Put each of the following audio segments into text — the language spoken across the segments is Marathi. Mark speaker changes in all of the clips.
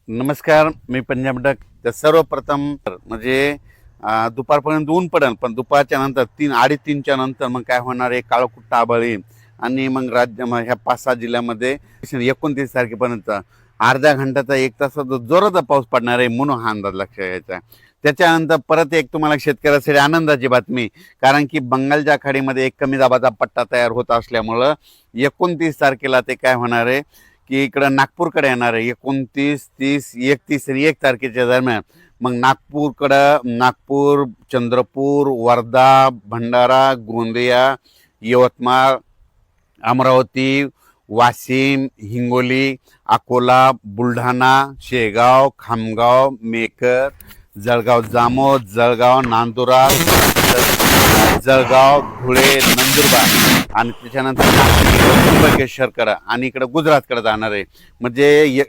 Speaker 1: नमस्कार, मी पंजाब डक. तर सर्वप्रथम म्हणजे दुपारपर्यंत ऊन पडेल, पण दुपारच्या नंतर 3:30-3च्या नंतर मग काय होणार आहे, काळोखुट्ट आभाळ येईल आणि मग ह्या 5-6 जिल्ह्यामध्ये 29 तारखेपर्यंत अर्ध्या घंट्याचा 1 तासाचा जोराचा पाऊस पडणार आहे, म्हणून हा अंदाज लक्षात घ्यायचा. त्याच्यानंतर परत एक तुम्हाला शेतकऱ्यासाठी आनंदाची बातमी, कारण की बंगालच्या खाडीमध्ये एक कमी दाबाचा पट्टा तयार होत असल्यामुळं 29 तारखेला ते काय होणार आहे की इकडं नागपूरकडे येणार आहे. 29, 30, 31 आणि 1 तारखेच्या दरम्यान मग नागपूर, चंद्रपूर, वर्धा, भंडारा, गोंदिया, यवतमाळ, अमरावती, वाशिम, हिंगोली, अकोला, बुलढाणा, शेगाव, खामगाव, मेकर, जळगाव जामोद, जळगाव नांदुरा, जळगाव, धुळे, नंदुरबार आणि त्याच्यानंतर त्र्यंबकेश्वरकडे आणि इकडे गुजरातकडे जाणार आहे. म्हणजे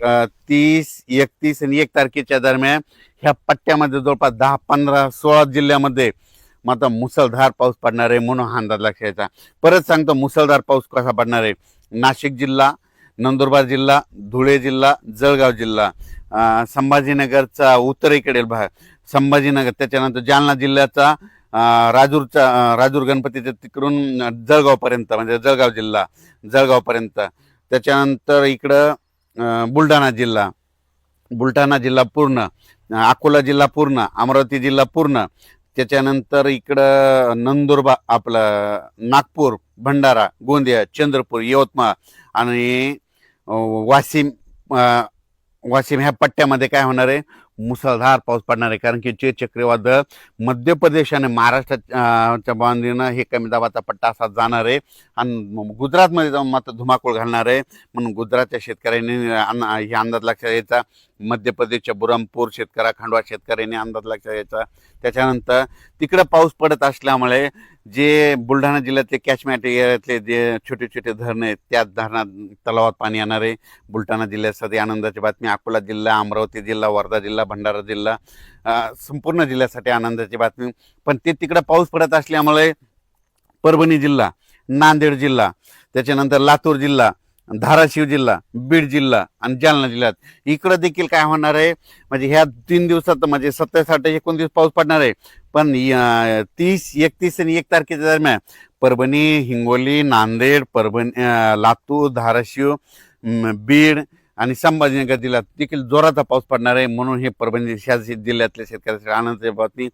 Speaker 1: 30, 31 आणि 1 तारखेच्या दरम्यान ह्या पट्ट्यामध्ये जवळपास 10, 15, 16 जिल्ह्यामध्ये मात्र मुसळधार पाऊस पडणार आहे, म्हणून हा अंदाज लक्षात घ्यायचा. परत सांगतो मुसळधार पाऊस कसा पडणार आहे. नाशिक जिल्हा, नंदुरबार जिल्हा, धुळे जिल्हा, जळगाव जिल्हा, संभाजीनगरचा उत्तरेकडील भाग संभाजीनगर, त्याच्यानंतर जालना जिल्ह्याचा राजूर गणपतीच्या तिकडून जळगावपर्यंत, म्हणजे जळगावपर्यंत. त्याच्यानंतर इकडं बुलढाणा जिल्हा पूर्ण, अकोला जिल्हा पूर्ण, अमरावती जिल्हा पूर्ण. त्याच्यानंतर इकडं नंदुरबार, आपलं नागपूर, भंडारा, गोंदिया, चंद्रपूर, यवतमाळ आणि वाशिम ह्या पट्ट्यामध्ये काय होणार आहे, मुसळधार पाऊस पडणार आहे. कारण की जे चक्रीवादळ मध्य प्रदेश आणि महाराष्ट्राच्या बांधीनं हे कमी दाबाचा पट्टा असा जाणार आहे आणि गुजरातमध्ये जाऊन मात्र धुमाकूळ घालणार आहे. म्हणून गुजरातच्या शेतकऱ्यांनी हे अंदाज लक्षात घ्यायचा. मध्य प्रदेशच्या बुरहानपूर खांडवा शेतकऱ्यांनी अंदाज लक्षात घ्यायचा. त्याच्यानंतर तिकडं पाऊस पडत असल्यामुळे जे बुलढाणा जिल्ह्यातले कॅचमेंट एरियातले जे छोटे छोटे धरण आहेत, त्या धरणात तलावात पाणी येणार आहे. बुलढाणा जिल्ह्यासाठी आनंदाची बातमी. अकोला जिल्हा, अमरावती जिल्हा, वर्धा जिल्हा, भंडारा जिल्हा, संपूर्ण जिल्ह्यासाठी आनंदाची बातमी. पण ते तिकडं पाऊस पडत असल्यामुळे परभणी जिल्हा, नांदेड जिल्हा, त्याच्यानंतर लातूर जिल्हा, धाराशिव जिल्हा, बीड जिल्हा आणि जालना जिल्ह्यात इकडं देखील काय होणार आहे, म्हणजे ह्या 3 दिवसात म्हणजे 27, 28, 29 पाऊस पडणार आहे. पण 30, 31 आणि 1 तारखेच्या दरम्यान परभणी, हिंगोली, नांदेड, लातूर, धाराशिव, बीड आणि संभाजीनगर जिल्ह्यात देखील जोराचा पाऊस पडणार आहे. म्हणून हे परभणी जिल्ह्यातल्या शेतकऱ्यांसाठी आनंदाची बातमी.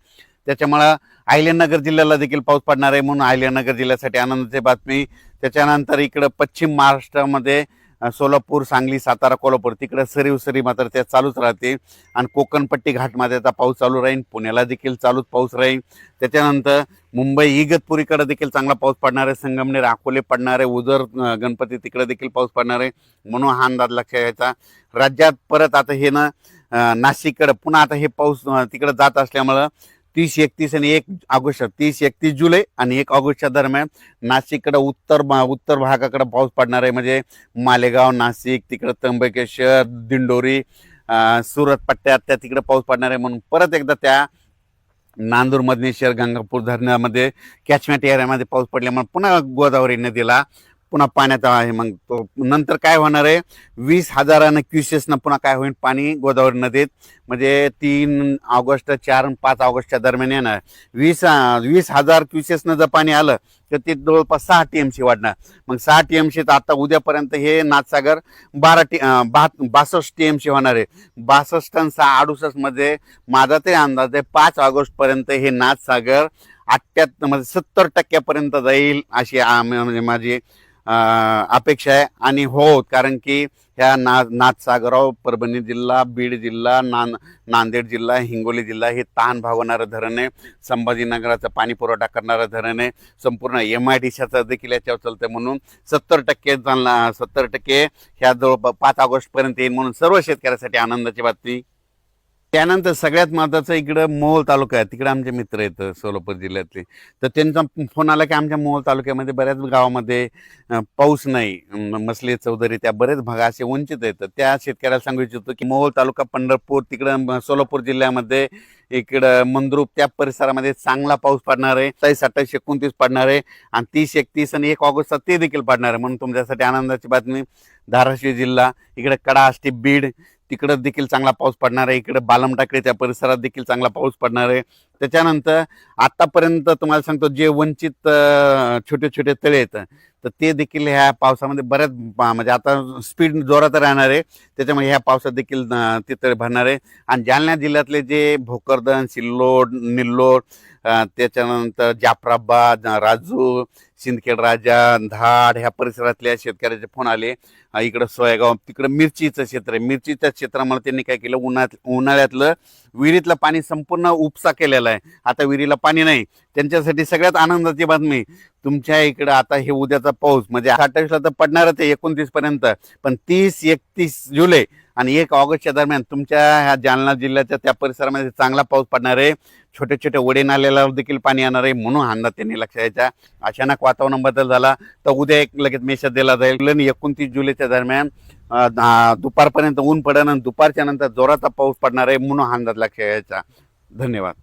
Speaker 1: त्याच्यामुळं अहिल्यानगर जिल्ह्याला देखील पाऊस पडणार आहे, म्हणून अहिल्यानगर जिल्ह्यासाठी आनंदाची बातमी. त्याच्यानंतर इकडं पश्चिम महाराष्ट्रामध्ये सोलापूर, सांगली, सातारा, कोल्हापूर तिकडे सरी मात्र त्या चालूच राहते आणि कोकणपट्टी घाटमध्ये आता पाऊस चालू राहील. पुण्याला देखील चालूच पाऊस राहील. त्याच्यानंतर मुंबई इगतपुरीकडे देखील चांगला पाऊस पडणार आहे. संगमनेर, अकोले पडणार आहे. उजर गणपती तिकडे देखील पाऊस पडणार आहे, म्हणून हा अंदाज लक्षात घ्यायचा. राज्यात परत आता हे नाशिककडे पुन्हा आता हे पाऊस तिकडे जात असल्यामुळं 30, 31 आणि 1 ऑगस्ट 30, 31 जुलै आणि 1 ऑगस्टच्या दरम्यान नाशिककडे उत्तर भागाकडे पाऊस पडणार आहे. म्हणजे मालेगाव, नाशिक, तिकडं त्र्यंबकेश्वर, दिंडोरी, सुरत पट्ट्यात त्या तिकडे पाऊस पडणार आहे. म्हणून परत एकदा त्या नांदूर, मधनेश्वर, गंगापूर धरणामध्ये कॅचमेंट एरियामध्ये पाऊस पडल्यामुळे पुन्हा गोदावरी नदीला पुन्हा पाण्यात आहे. मग तो नंतर काय होणार आहे, 20,000 क्युसेसनं पुन्हा काय होईल पाणी गोदावरी नदीत. म्हणजे 3 ऑगस्ट, 4 आणि 5 ऑगस्टच्या दरम्यान येणार. 20,000 क्युसेसनं जर पाणी आलं तर ते जवळपास 6 TMC वाढणार. मग 6 TMC तर आता उद्यापर्यंत हे नाथसागर 62 TMC होणार आहे. 62 आणि 6, मध्ये माझा ते अंदाज आहे 5 ऑगस्टपर्यंत हे नाथसागर 78 म्हणजे 70% जाईल अशी म्हणजे माझी अपेक्षा आहे. आणि हो, कारण की ह्या नाथसागराव परभणी जिल्हा, बीड जिल्हा, नांदेड जिल्हा, हिंगोली जिल्हा हे ताण भागवणारं धरण आहे. संभाजीनगराचा पाणी पुरवठा करणारं धरण आहे. संपूर्ण MIDCचं देखील याच्यावर चालतं. म्हणून 70% ह्या जवळ 5 ऑगस्टपर्यंत येईल, म्हणून सर्व शेतकऱ्यासाठी आनंदाची बातमी. त्यानंतर सगळ्यात महत्त्वाचं इकडं मोहोळ तालुका आहे. तिकडे आमचे मित्र आहेत सोलापूर जिल्ह्यातले. तर त्यांचा फोन आला की आमच्या मोहोळ तालुक्यामध्ये बऱ्याच गावामध्ये पाऊस नाही. मसले, चौधरी त्या बरेच भाग असे वंचित आहेत. त्या शेतकऱ्याला सांगू इच्छितो की मोहोळ तालुका, पंढरपूर, तिकडं सोलापूर जिल्ह्यामध्ये इकडं मंद्रुप त्या परिसरामध्ये चांगला पाऊस पडणार आहे. 27, 28, 29 पडणार आहे आणि 30, 31 आणि 1 ऑगस्ट ते देखील पडणार आहे. म्हणून तुमच्यासाठी आनंदाची बातमी. धाराशिव जिल्हा, इकडे कडा, आष्टी, बीड तिकडं देखील चांगला पाऊस पडणार आहे, इकडे बालमटाकडे त्या परिसरात देखील चांगला पाऊस पडणार आहे. त्याच्यानंतर आतापर्यंत तुम्हाला सांगतो जे वंचित छोटे छोटे तळे आहेत तर ते देखील ह्या पावसामध्ये बऱ्याच म्हणजे आता स्पीड जोरात राहणार आहे, त्याच्यामुळे ह्या पावसात देखील ते तळे भरणार आहे. आणि जालना जिल्ह्यातले जे भोकरदन, सिल्लोड, निल्लोड, त्याच्यानंतर जाफराबाद, राजूर, सिंदखेड राजा, धाड ह्या परिसरातल्या शेतकऱ्याचे फोन आले. इकडं सोयगाव, तिकडं मिरचीचं क्षेत्र आहे, मिरचीच्या क्षेत्रामध्ये त्यांनी काय केलं, उन्हाळ्यातलं विहिरीतलं पाणी संपूर्ण उपसा केलेला आहे. आता विहिरीला पाणी नाही, त्यांच्यासाठी सगळ्यात आनंदाची बातमी, तुमच्या इकडं आता हे उद्याचा पाऊस म्हणजे 28ला तर पडणारच आहे 29 पर्यंत, पण 30, 31 जुलै आणि 1 ऑगस्टच्या दरम्यान तुमच्या ह्या जालना जिल्ह्याच्या त्या परिसरामध्ये चांगला पाऊस पडणार आहे. छोटे छोटे ओढे नाल्याला देखील पाणी येणार आहे, म्हणून अंदाज त्यांनी लक्षात यायचा. अचानक वातावरण बदल झाला तर उद्या एक लगेच मेसेज दिला जाईल. 29 जुलैच्या दरम्यान दुपारपर्यंत ऊन पडेल आणि दुपारच्या नंतर जोराचा पाऊस पडणार आहे, म्हणून अंदाज लक्षात यायचा. धन्यवाद.